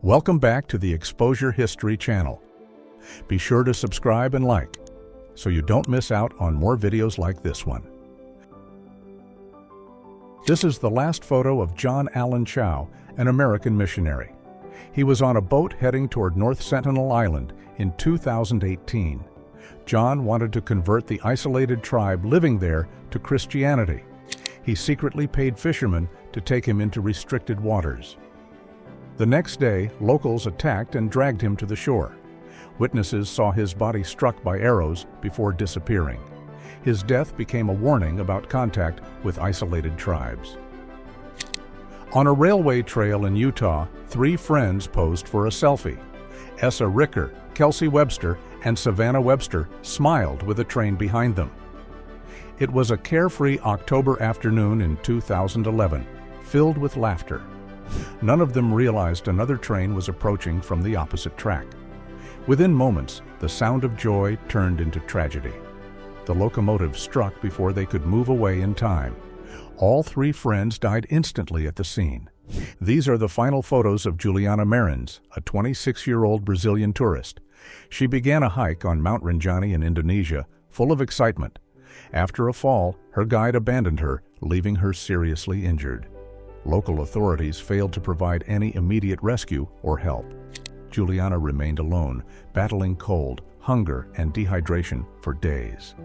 Welcome back to the Exposure History channel. Be sure to subscribe and like so you don't miss out on more videos like this one. This is the last photo of John Allen Chau, an American missionary. He was on a boat heading toward North Sentinel Island in 2018. John wanted to convert the isolated tribe living there to Christianity. He secretly paid fishermen to take him into restricted waters. The next day, locals attacked and dragged him to the shore. Witnesses saw his body struck by arrows before disappearing. His death became a warning about contact with isolated tribes. On a railway trail in Utah, three friends posed for a selfie. Essa Ricker, Kelsey Webster, and Savannah Webster smiled with a train behind them. It was a carefree October afternoon in 2011, filled with laughter. None of them realized another train was approaching from the opposite track. Within moments, the sound of joy turned into tragedy. The locomotive struck before they could move away in time. All three friends died instantly at the scene. These are the final photos of Juliana Marins, a 26-year-old Brazilian tourist. She began a hike on Mount Rinjani in Indonesia, full of excitement. After a fall, her guide abandoned her, leaving her seriously injured. Local authorities failed to provide any immediate rescue or help. Juliana remained alone, battling cold, hunger, and dehydration for days.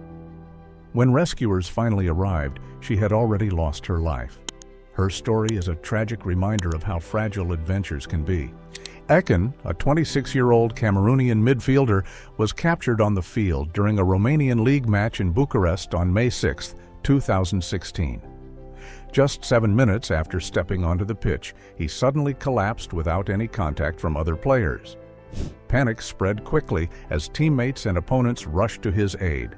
When rescuers finally arrived, she had already lost her life. Her story is a tragic reminder of how fragile adventures can be. Ekin, a 26-year-old Cameroonian midfielder, was captured on the field during a Romanian league match in Bucharest on May 6, 2016. Just 7 minutes after stepping onto the pitch, he suddenly collapsed without any contact from other players. Panic spread quickly as teammates and opponents rushed to his aid.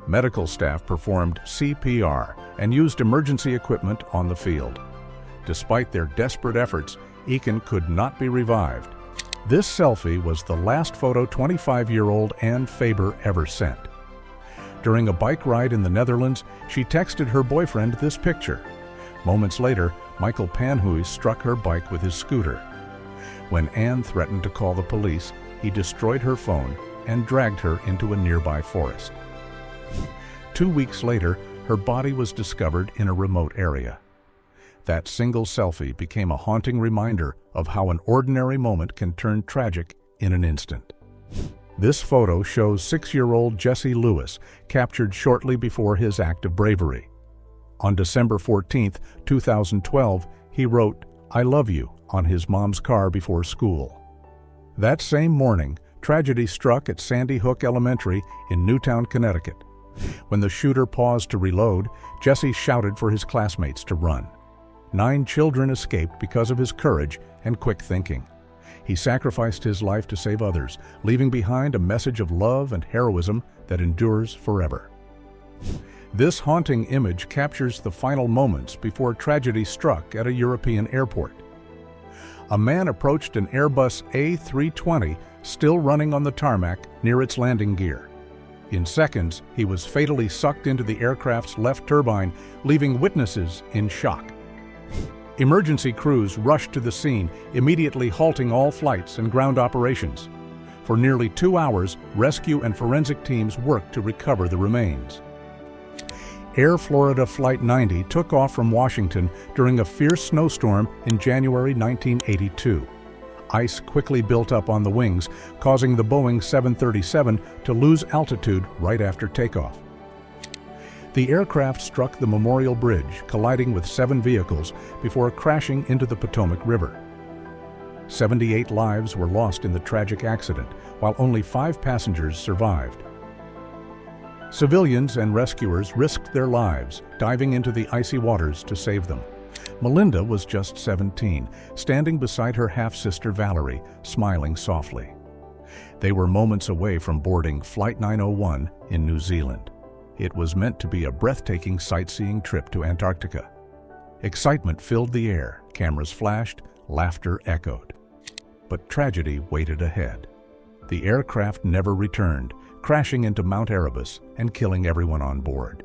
Medical staff performed CPR and used emergency equipment on the field. Despite their desperate efforts, Ekin could not be revived. This selfie was the last photo 25-year-old Anne Faber ever sent. During a bike ride in the Netherlands, she texted her boyfriend this picture. Moments later, Michael Panhuis struck her bike with his scooter. When Anne threatened to call the police, he destroyed her phone and dragged her into a nearby forest. 2 weeks later, her body was discovered in a remote area. That single selfie became a haunting reminder of how an ordinary moment can turn tragic in an instant. This photo shows 6-year-old Jesse Lewis, captured shortly before his act of bravery. On December 14, 2012, he wrote, "I love you," on his mom's car before school. That same morning, tragedy struck at Sandy Hook Elementary in Newtown, Connecticut. When the shooter paused to reload, Jesse shouted for his classmates to run. 9 children escaped because of his courage and quick thinking. He sacrificed his life to save others, leaving behind a message of love and heroism that endures forever. This haunting image captures the final moments before tragedy struck at a European airport. A man approached an Airbus A320 still running on the tarmac near its landing gear. In seconds, he was fatally sucked into the aircraft's left turbine, leaving witnesses in shock. Emergency crews rushed to the scene, immediately halting all flights and ground operations. For nearly 2 hours, rescue and forensic teams worked to recover the remains. Air Florida Flight 90 took off from Washington during a fierce snowstorm in January 1982. Ice quickly built up on the wings, causing the Boeing 737 to lose altitude right after takeoff. The aircraft struck the Memorial Bridge, colliding with 7 vehicles before crashing into the Potomac River. 78 lives were lost in the tragic accident, while only 5 passengers survived. Civilians and rescuers risked their lives, diving into the icy waters to save them. Melinda was just 17, standing beside her half-sister Valerie, smiling softly. They were moments away from boarding Flight 901 in New Zealand. It was meant to be a breathtaking sightseeing trip to Antarctica. Excitement filled the air, cameras flashed, laughter echoed. But tragedy waited ahead. The aircraft never returned, crashing into Mount Erebus and killing everyone on board.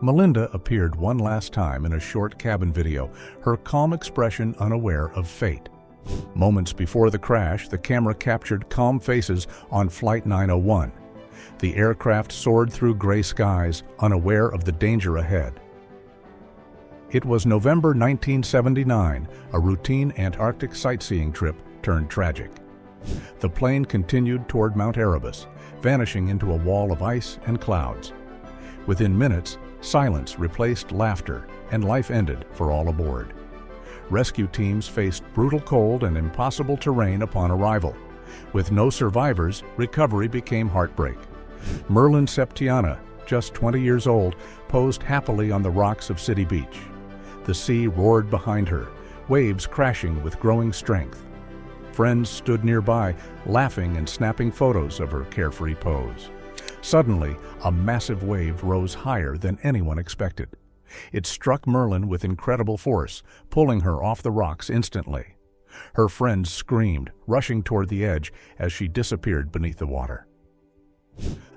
Melinda appeared one last time in a short cabin video, her calm expression unaware of fate. Moments before the crash, the camera captured calm faces on Flight 901. The aircraft soared through gray skies, unaware of the danger ahead. It was November 1979, a routine Antarctic sightseeing trip turned tragic. The plane continued toward Mount Erebus, vanishing into a wall of ice and clouds. Within minutes, silence replaced laughter, and life ended for all aboard. Rescue teams faced brutal cold and impossible terrain upon arrival. With no survivors, recovery became heartbreak. Merlin Septiana, just 20 years old, posed happily on the rocks of City Beach. The sea roared behind her, waves crashing with growing strength. Friends stood nearby, laughing and snapping photos of her carefree pose. Suddenly, a massive wave rose higher than anyone expected. It struck Merlin with incredible force, pulling her off the rocks instantly. Her friends screamed, rushing toward the edge as she disappeared beneath the water.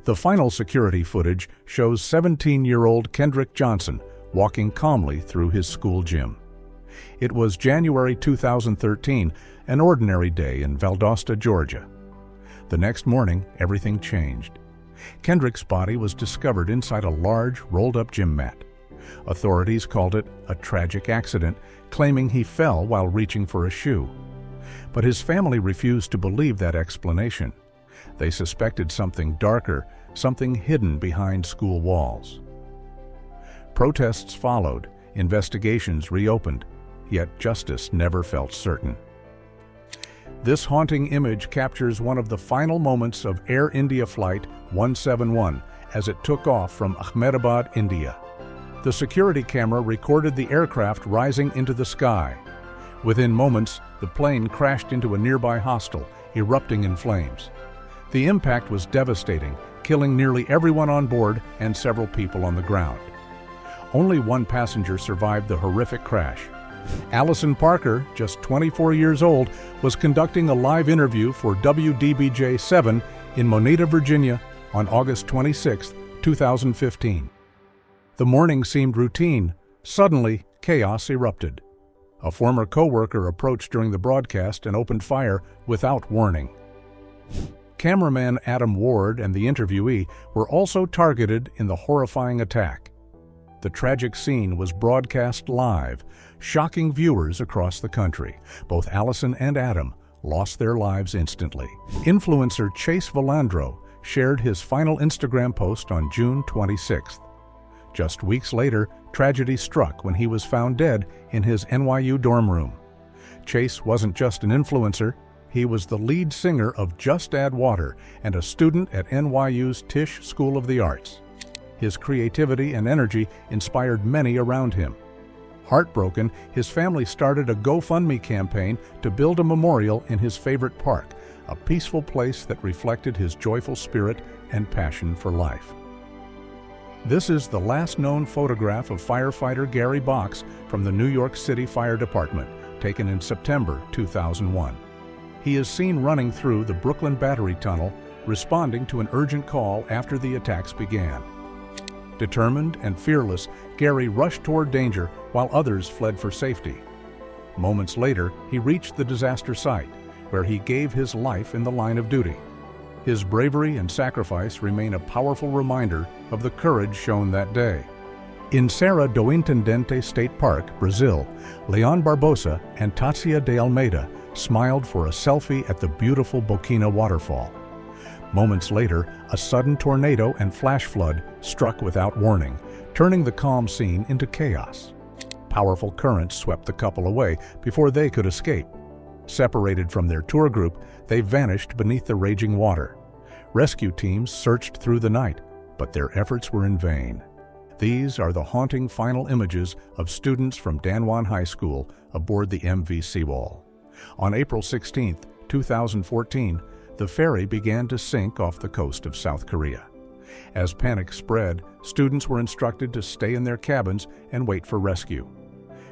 The final security footage shows 17-year-old Kendrick Johnson walking calmly through his school gym. It was January 2013, an ordinary day in Valdosta, Georgia. The next morning, everything changed. Kendrick's body was discovered inside a large, rolled-up gym mat. Authorities called it a tragic accident, claiming he fell while reaching for a shoe. But his family refused to believe that explanation. They suspected something darker, something hidden behind school walls. Protests followed, investigations reopened, yet justice never felt certain. This haunting image captures one of the final moments of Air India Flight 171 as it took off from Ahmedabad, India. The security camera recorded the aircraft rising into the sky. Within moments, the plane crashed into a nearby hostel, erupting in flames. The impact was devastating, killing nearly everyone on board and several people on the ground. Only one passenger survived the horrific crash. Allison Parker, just 24 years old, was conducting a live interview for WDBJ-7 in Moneta, Virginia on August 26, 2015. The morning seemed routine. Suddenly, chaos erupted. A former co-worker approached during the broadcast and opened fire without warning. Cameraman Adam Ward and the interviewee were also targeted in the horrifying attack. The tragic scene was broadcast live, shocking viewers across the country. Both Allison and Adam lost their lives instantly. Influencer Chase Villandro shared his final Instagram post on June 26th. Just weeks later, tragedy struck when he was found dead in his NYU dorm room. Chase wasn't just an influencer, he was the lead singer of Just Add Water and a student at NYU's Tisch School of the Arts. His creativity and energy inspired many around him. Heartbroken, his family started a GoFundMe campaign to build a memorial in his favorite park, a peaceful place that reflected his joyful spirit and passion for life. This is the last known photograph of firefighter Gary Box from the New York City Fire Department, taken in September 2001. He is seen running through the Brooklyn Battery Tunnel, responding to an urgent call after the attacks began. Determined and fearless, Gary rushed toward danger while others fled for safety. Moments later, he reached the disaster site, where he gave his life in the line of duty. His bravery and sacrifice remain a powerful reminder of the courage shown that day. In Serra do Intendente State Park, Brazil, Leon Barbosa and Tatsia de Almeida smiled for a selfie at the beautiful Boquina waterfall. Moments later, a sudden tornado and flash flood struck without warning, turning the calm scene into chaos. Powerful currents swept the couple away before they could escape. Separated from their tour group, they vanished beneath the raging water. Rescue teams searched through the night, but their efforts were in vain. These are the haunting final images of students from Danwon High School aboard the MV Seawall. On April 16, 2014, the ferry began to sink off the coast of South Korea. As panic spread, students were instructed to stay in their cabins and wait for rescue.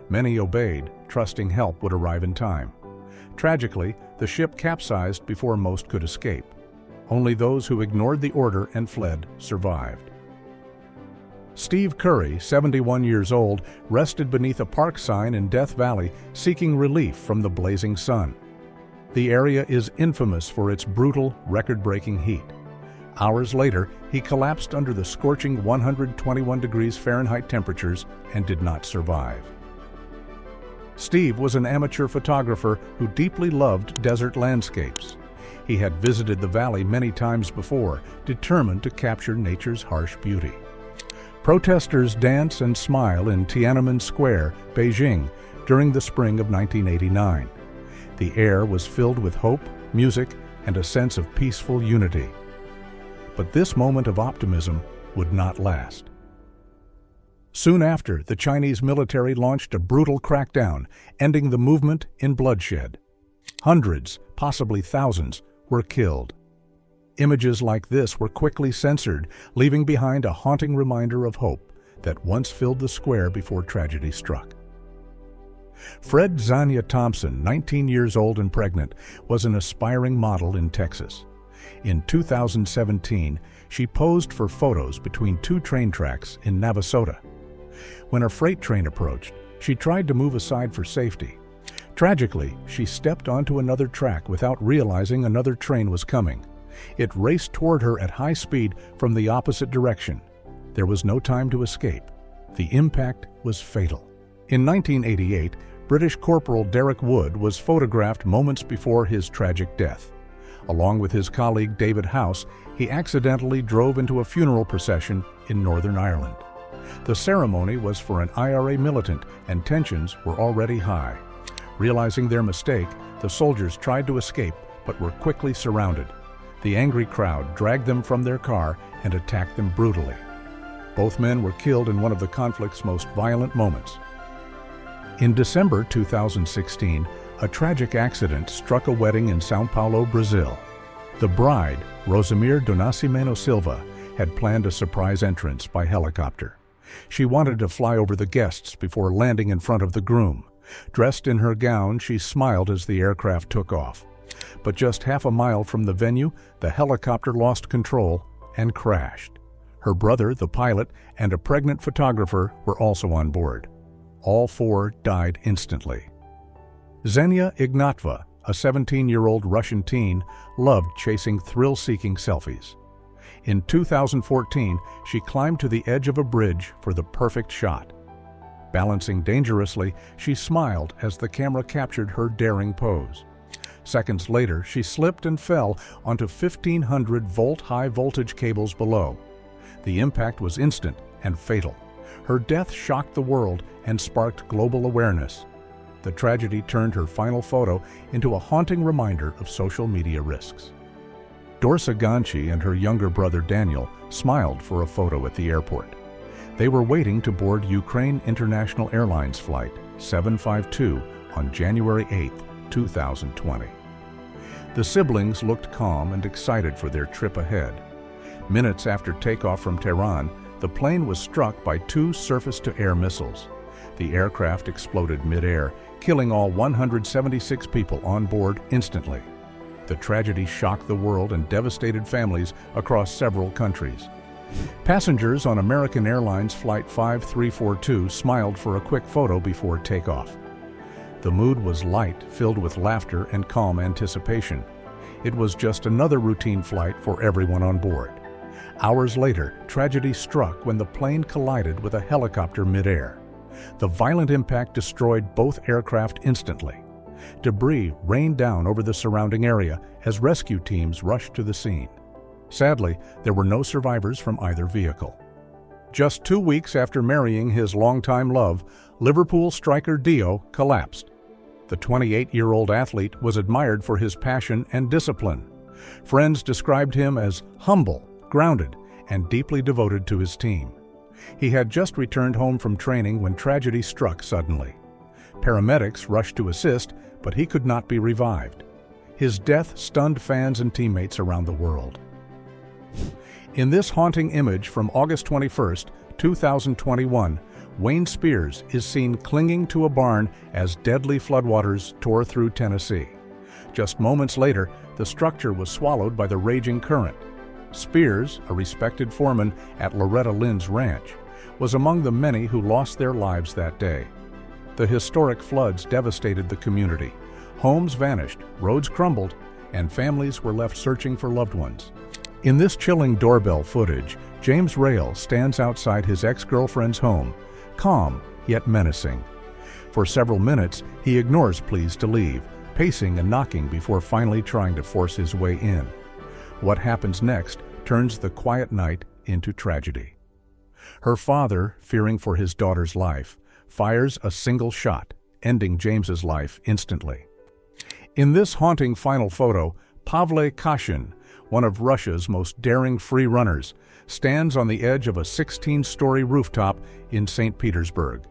Many obeyed, trusting help would arrive in time. Tragically, the ship capsized before most could escape. Only those who ignored the order and fled survived. Steve Curry, 71 years old, rested beneath a park sign in Death Valley seeking relief from the blazing sun. The area is infamous for its brutal, record-breaking heat. Hours later, he collapsed under the scorching 121 degrees Fahrenheit temperatures and did not survive. Steve was an amateur photographer who deeply loved desert landscapes. He had visited the valley many times before, determined to capture nature's harsh beauty. Protesters dance and smile in Tiananmen Square, Beijing, during the spring of 1989. The air was filled with hope, music, and a sense of peaceful unity. But this moment of optimism would not last. Soon after, the Chinese military launched a brutal crackdown, ending the movement in bloodshed. Hundreds, possibly thousands, were killed. Images like this were quickly censored, leaving behind a haunting reminder of hope that once filled the square before tragedy struck. Fred Zanya Thompson, 19 years old and pregnant, was an aspiring model in Texas. In 2017, she posed for photos between two train tracks in Navasota. When a freight train approached, she tried to move aside for safety. Tragically, she stepped onto another track without realizing another train was coming. It raced toward her at high speed from the opposite direction. There was no time to escape. The impact was fatal. In 1988, British Corporal Derek Wood was photographed moments before his tragic death. Along with his colleague David House, he accidentally drove into a funeral procession in Northern Ireland. The ceremony was for an IRA militant, and tensions were already high. Realizing their mistake, the soldiers tried to escape but were quickly surrounded. The angry crowd dragged them from their car and attacked them brutally. Both men were killed in one of the conflict's most violent moments. In December 2016, a tragic accident struck a wedding in São Paulo, Brazil. The bride, Rosemir do Nascimento Silva, had planned a surprise entrance by helicopter. She wanted to fly over the guests before landing in front of the groom. Dressed in her gown, she smiled as the aircraft took off. But just half a mile from the venue, the helicopter lost control and crashed. Her brother, the pilot, and a pregnant photographer were also on board. All four died instantly. Xenia Ignatova, a 17-year-old Russian teen, loved chasing thrill-seeking selfies. In 2014, she climbed to the edge of a bridge for the perfect shot. Balancing dangerously, she smiled as the camera captured her daring pose. Seconds later, she slipped and fell onto 1,500-volt high-voltage cables below. The impact was instant and fatal. Her death shocked the world and sparked global awareness. The tragedy turned her final photo into a haunting reminder of social media risks. Dorsa Ganci and her younger brother Daniel smiled for a photo at the airport. They were waiting to board Ukraine International Airlines Flight 752 on January 8, 2020. The siblings looked calm and excited for their trip ahead. Minutes after takeoff from Tehran, the plane was struck by two surface-to-air missiles. The aircraft exploded mid-air, killing all 176 people on board instantly. The tragedy shocked the world and devastated families across several countries. Passengers on American Airlines Flight 5342 smiled for a quick photo before takeoff. The mood was light, filled with laughter and calm anticipation. It was just another routine flight for everyone on board. Hours later, tragedy struck when the plane collided with a helicopter mid-air. The violent impact destroyed both aircraft instantly. Debris rained down over the surrounding area as rescue teams rushed to the scene. Sadly, there were no survivors from either vehicle. Just 2 weeks after marrying his longtime love, Liverpool striker Dio collapsed. The 28-year-old athlete was admired for his passion and discipline. Friends described him as humble, grounded, and deeply devoted to his team. He had just returned home from training when tragedy struck suddenly. Paramedics rushed to assist, but he could not be revived. His death stunned fans and teammates around the world. In this haunting image from August 21, 2021, Wayne Spears is seen clinging to a barn as deadly floodwaters tore through Tennessee. Just moments later, the structure was swallowed by the raging current. Spears, a respected foreman at Loretta Lynn's ranch, was among the many who lost their lives that day. The historic floods devastated the community. Homes vanished, roads crumbled, and families were left searching for loved ones. In this chilling doorbell footage, James Rail stands outside his ex-girlfriend's home, calm yet menacing. For several minutes, he ignores pleas to leave, pacing and knocking before finally trying to force his way in. What happens next turns the quiet night into tragedy. Her father, fearing for his daughter's life, fires a single shot, ending James's life instantly. In this haunting final photo, Pavle Kashin, one of Russia's most daring free runners, stands on the edge of a 16-story rooftop in St. Petersburg.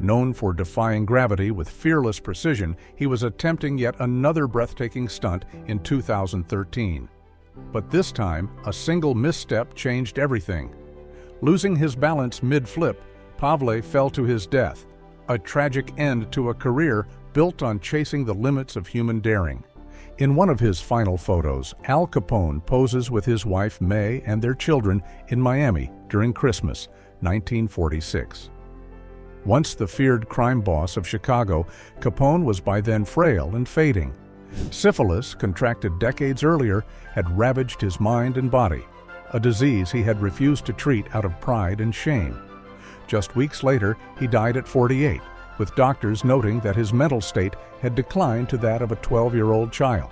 Known for defying gravity with fearless precision, he was attempting yet another breathtaking stunt in 2013. But this time, a single misstep changed everything. Losing his balance mid-flip, Pavle fell to his death, a tragic end to a career built on chasing the limits of human daring. In one of his final photos, Al Capone poses with his wife May and their children in Miami during Christmas, 1946. Once the feared crime boss of Chicago, Capone was by then frail and fading. Syphilis, contracted decades earlier, had ravaged his mind and body, a disease he had refused to treat out of pride and shame. Just weeks later, he died at 48, with doctors noting that his mental state had declined to that of a 12-year-old child.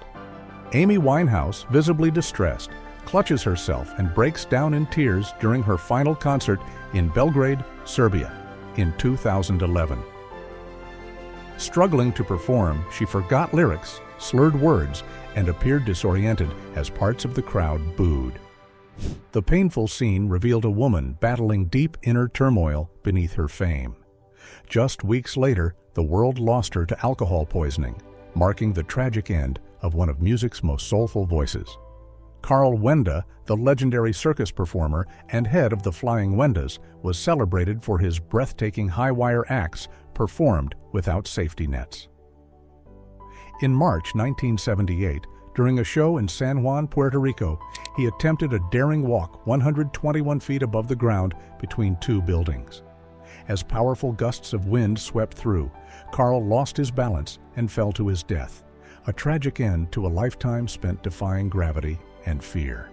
Amy Winehouse, visibly distressed, clutches herself and breaks down in tears during her final concert in Belgrade, Serbia, in 2011. Struggling to perform, she forgot lyrics, slurred words, and appeared disoriented as parts of the crowd booed. The painful scene revealed a woman battling deep inner turmoil beneath her fame. Just weeks later, the world lost her to alcohol poisoning, marking the tragic end of one of music's most soulful voices. Carl Wenda, the legendary circus performer and head of the Flying Wendas, was celebrated for his breathtaking high-wire acts performed without safety nets. In March 1978, during a show in San Juan, Puerto Rico, he attempted a daring walk 121 feet above the ground between two buildings. As powerful gusts of wind swept through, Carl lost his balance and fell to his death, a tragic end to a lifetime spent defying gravity and fear.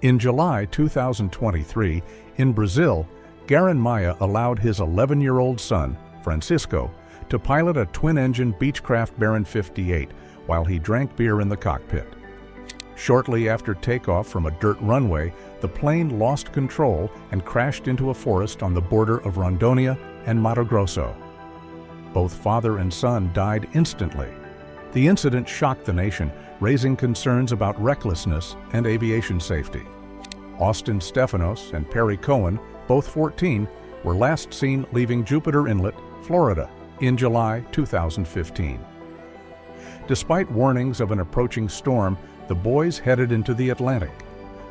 In July 2023, in Brazil, Guerin Maia allowed his 11-year-old son, Francisco, to pilot a twin-engine Beechcraft Baron 58 while he drank beer in the cockpit. Shortly after takeoff from a dirt runway, the plane lost control and crashed into a forest on the border of Rondônia and Mato Grosso. Both father and son died instantly. The incident shocked the nation, raising concerns about recklessness and aviation safety. Austin Stephanos and Perry Cohen, both 14, were last seen leaving Jupiter Inlet, Florida, in July 2015. Despite warnings of an approaching storm, the boys headed into the Atlantic.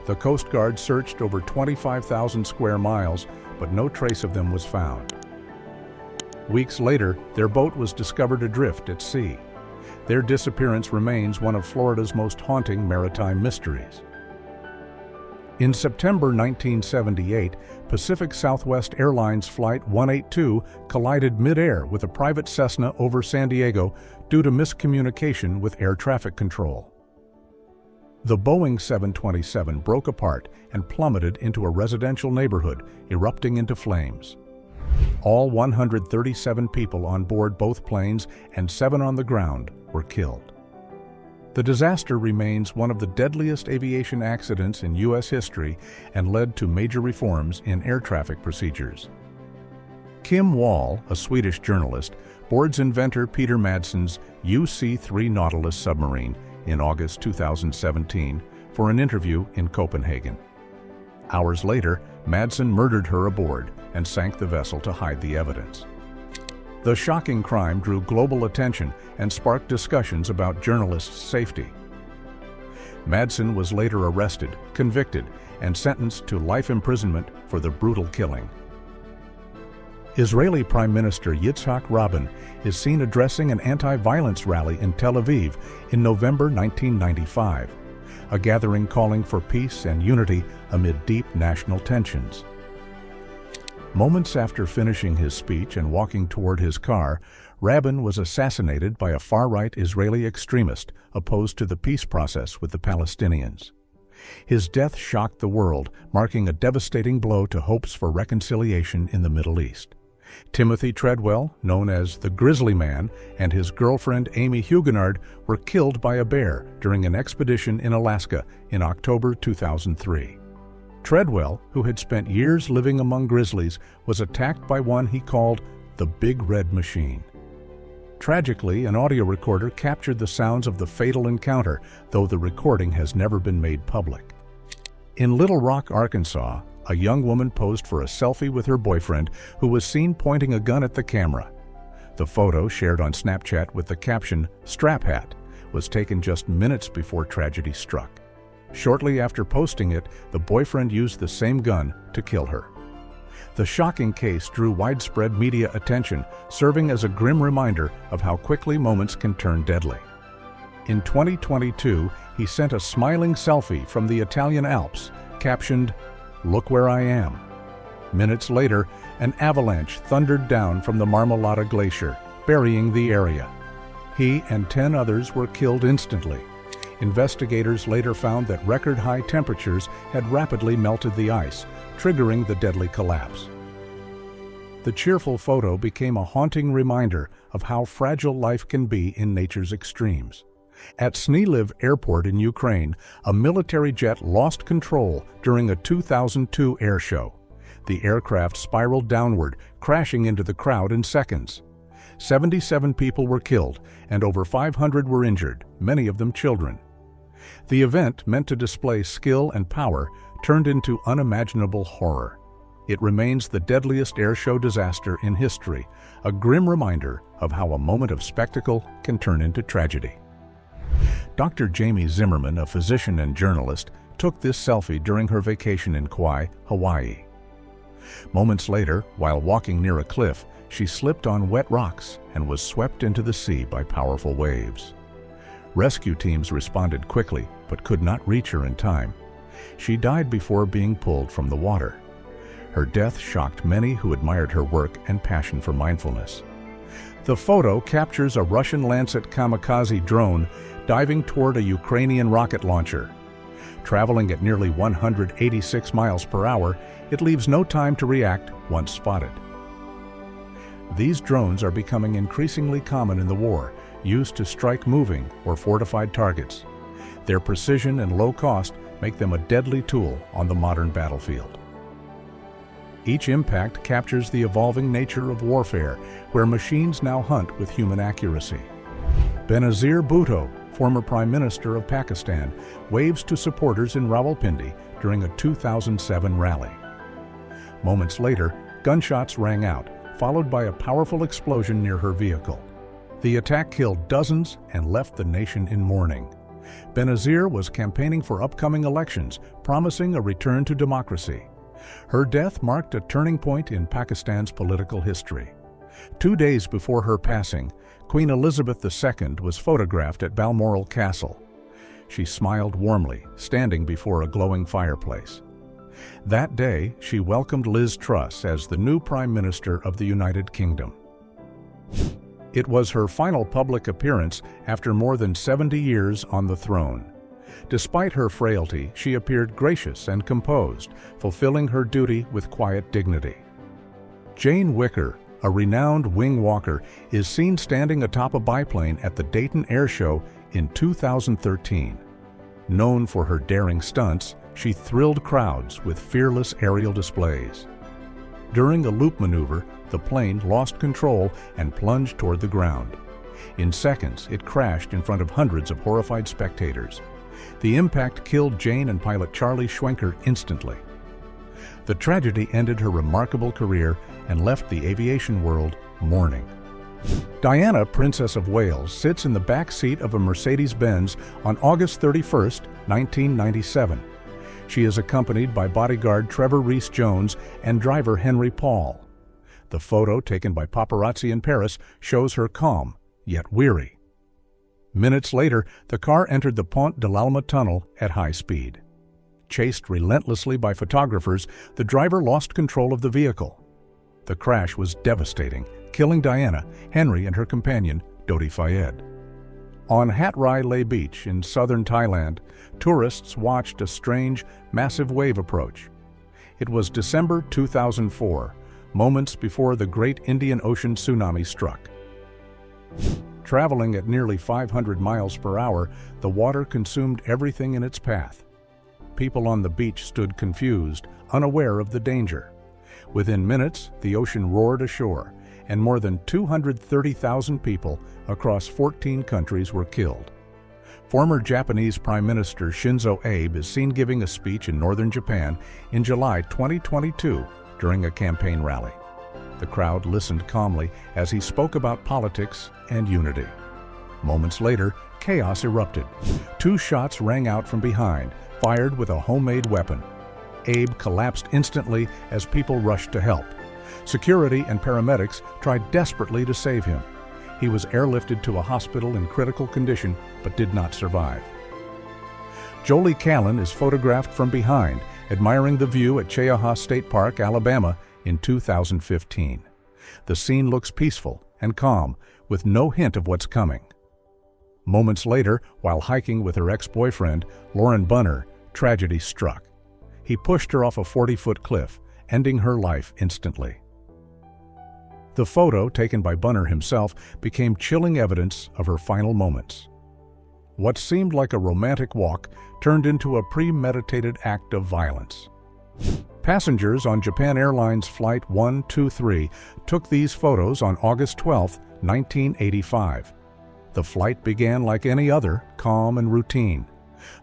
The Coast Guard searched over 25,000 square miles, but no trace of them was found. Weeks later, their boat was discovered adrift at sea. Their disappearance remains one of Florida's most haunting maritime mysteries. In September 1978, Pacific Southwest Airlines Flight 182 collided mid-air with a private Cessna over San Diego due to miscommunication with air traffic control. The Boeing 727 broke apart and plummeted into a residential neighborhood, erupting into flames. All 137 people on board both planes and 7 on the ground were killed. The disaster remains one of the deadliest aviation accidents in U.S. history and led to major reforms in air traffic procedures. Kim Wall, a Swedish journalist, boards inventor Peter Madsen's UC-3 Nautilus submarine in August 2017 for an interview in Copenhagen. Hours later, Madsen murdered her aboard and sank the vessel to hide the evidence. The shocking crime drew global attention and sparked discussions about journalists' safety. Madsen was later arrested, convicted, and sentenced to life imprisonment for the brutal killing. Israeli Prime Minister Yitzhak Rabin is seen addressing an anti-violence rally in Tel Aviv in November 1995, a gathering calling for peace and unity amid deep national tensions. Moments after finishing his speech and walking toward his car, Rabin was assassinated by a far-right Israeli extremist opposed to the peace process with the Palestinians. His death shocked the world, marking a devastating blow to hopes for reconciliation in the Middle East. Timothy Treadwell, known as the Grizzly Man, and his girlfriend Amy Huguenard were killed by a bear during an expedition in Alaska in October 2003. Treadwell, who had spent years living among grizzlies, was attacked by one he called the Big Red Machine. Tragically, an audio recorder captured the sounds of the fatal encounter, though the recording has never been made public. In Little Rock, Arkansas, a young woman posed for a selfie with her boyfriend, who was seen pointing a gun at the camera. The photo, shared on Snapchat with the caption, "Strap Hat," was taken just minutes before tragedy struck. Shortly after posting it, the boyfriend used the same gun to kill her. The shocking case drew widespread media attention, serving as a grim reminder of how quickly moments can turn deadly. In 2022, he sent a smiling selfie from the Italian Alps, captioned, "Look where I am." Minutes later, an avalanche thundered down from the Marmolada Glacier, burying the area. He and 10 others were killed instantly. Investigators later found that record-high temperatures had rapidly melted the ice, triggering the deadly collapse. The cheerful photo became a haunting reminder of how fragile life can be in nature's extremes. At Sniliv Airport in Ukraine, a military jet lost control during a 2002 air show. The aircraft spiraled downward, crashing into the crowd in seconds. 77 people were killed, and over 500 were injured, many of them children. The event, meant to display skill and power, turned into unimaginable horror. It remains the deadliest airshow disaster in history, a grim reminder of how a moment of spectacle can turn into tragedy. Dr. Jamie Zimmerman, a physician and journalist, took this selfie during her vacation in Kauai, Hawaii. Moments later, while walking near a cliff, she slipped on wet rocks and was swept into the sea by powerful waves. Rescue teams responded quickly, but could not reach her in time. She died before being pulled from the water. Her death shocked many who admired her work and passion for mindfulness. The photo captures a Russian Lancet kamikaze drone diving toward a Ukrainian rocket launcher. Traveling at nearly 186 miles per hour, it leaves no time to react once spotted. These drones are becoming increasingly common in the war, used to strike moving or fortified targets. Their precision and low cost make them a deadly tool on the modern battlefield. Each impact captures the evolving nature of warfare, where machines now hunt with human accuracy. Benazir Bhutto, former Prime Minister of Pakistan, waves to supporters in Rawalpindi during a 2007 rally. Moments later, gunshots rang out, followed by a powerful explosion near her vehicle. The attack killed dozens and left the nation in mourning. Benazir was campaigning for upcoming elections, promising a return to democracy. Her death marked a turning point in Pakistan's political history. 2 days before her passing, Queen Elizabeth II was photographed at Balmoral Castle. She smiled warmly, standing before a glowing fireplace. That day, she welcomed Liz Truss as the new Prime Minister of the United Kingdom. It was her final public appearance after more than 70 years on the throne. Despite her frailty, she appeared gracious and composed, fulfilling her duty with quiet dignity. Jane Wicker, a renowned wing walker, is seen standing atop a biplane at the Dayton Air Show in 2013. Known for her daring stunts, she thrilled crowds with fearless aerial displays. During a loop maneuver, the plane lost control and plunged toward the ground. In seconds, it crashed in front of hundreds of horrified spectators. The impact killed Jane and pilot Charlie Schwenker instantly. The tragedy ended her remarkable career and left the aviation world mourning. Diana, Princess of Wales, sits in the back seat of a Mercedes-Benz on August 31, 1997. She is accompanied by bodyguard Trevor Rees-Jones and driver Henry Paul. The photo, taken by paparazzi in Paris, shows her calm, yet weary. Minutes later, the car entered the Pont de l'Alma tunnel at high speed. Chased relentlessly by photographers, the driver lost control of the vehicle. The crash was devastating, killing Diana, Henry, and her companion, Dodi Fayed. On Hat Rai Leh Beach in southern Thailand, tourists watched a strange, massive wave approach. It was December 2004, moments before the Great Indian Ocean tsunami struck. Traveling at nearly 500 miles per hour, the water consumed everything in its path. People on the beach stood confused, unaware of the danger. Within minutes, the ocean roared ashore, and more than 230,000 people across 14 countries were killed. Former Japanese Prime Minister Shinzo Abe is seen giving a speech in northern Japan in July 2022 during a campaign rally. The crowd listened calmly as he spoke about politics and unity. Moments later, chaos erupted. 2 shots rang out from behind, fired with a homemade weapon. Abe collapsed instantly as people rushed to help. Security and paramedics tried desperately to save him. He was airlifted to a hospital in critical condition but did not survive. Jolie Callan is photographed from behind, admiring the view at Cheaha State Park, Alabama, in 2015. The scene looks peaceful and calm, with no hint of what's coming. Moments later, while hiking with her ex-boyfriend, Lauren Bunner, tragedy struck. He pushed her off a 40-foot cliff, ending her life instantly. The photo, taken by Bunner himself, became chilling evidence of her final moments. What seemed like a romantic walk turned into a premeditated act of violence. Passengers on Japan Airlines Flight 123 took these photos on August 12, 1985. The flight began like any other, calm and routine.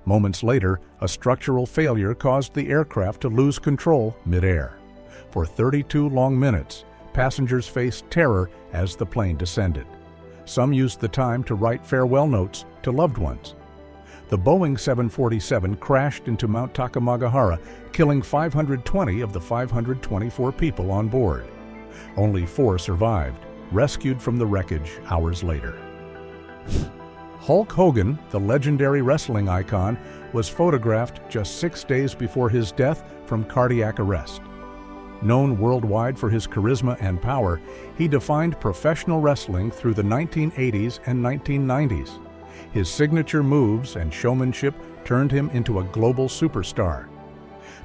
Moments later, a structural failure caused the aircraft to lose control mid-air. For 32 long minutes, passengers faced terror as the plane descended. Some used the time to write farewell notes to loved ones. The Boeing 747 crashed into Mount Takamagahara, killing 520 of the 524 people on board. Only 4 survived, rescued from the wreckage hours later. Hulk Hogan, the legendary wrestling icon, was photographed just 6 days before his death from cardiac arrest. Known worldwide for his charisma and power, he defined professional wrestling through the 1980s and 1990s. His signature moves and showmanship turned him into a global superstar.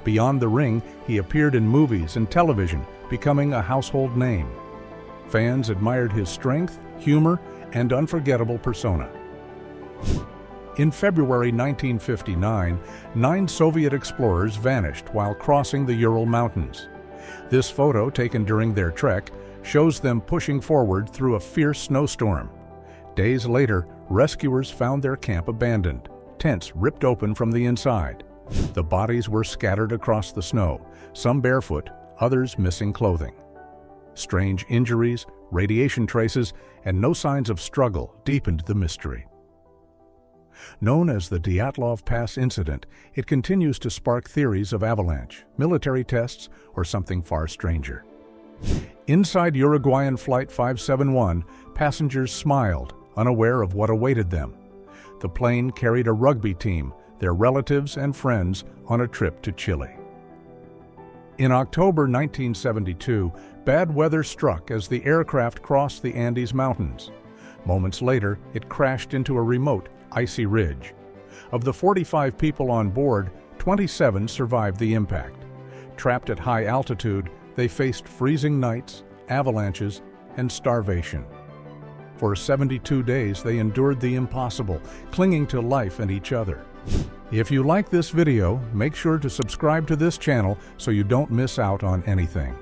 Beyond the ring, he appeared in movies and television, becoming a household name. Fans admired his strength, humor, and unforgettable persona. In February 1959, 9 Soviet explorers vanished while crossing the Ural Mountains. This photo, taken during their trek, shows them pushing forward through a fierce snowstorm. Days later, rescuers found their camp abandoned, tents ripped open from the inside. The bodies were scattered across the snow, some barefoot, others missing clothing. Strange injuries, radiation traces, and no signs of struggle deepened the mystery. Known as the Dyatlov Pass incident, it continues to spark theories of avalanche, military tests, or something far stranger. Inside Uruguayan Flight 571, passengers smiled, unaware of what awaited them. The plane carried a rugby team, their relatives and friends, on a trip to Chile. In October 1972, bad weather struck as the aircraft crossed the Andes Mountains. Moments later, it crashed into a remote, icy ridge. Of the 45 people on board, 27 survived the impact. Trapped at high altitude, they faced freezing nights, avalanches, and starvation. For 72 days, they endured the impossible, clinging to life and each other. If you like this video, make sure to subscribe to this channel so you don't miss out on anything.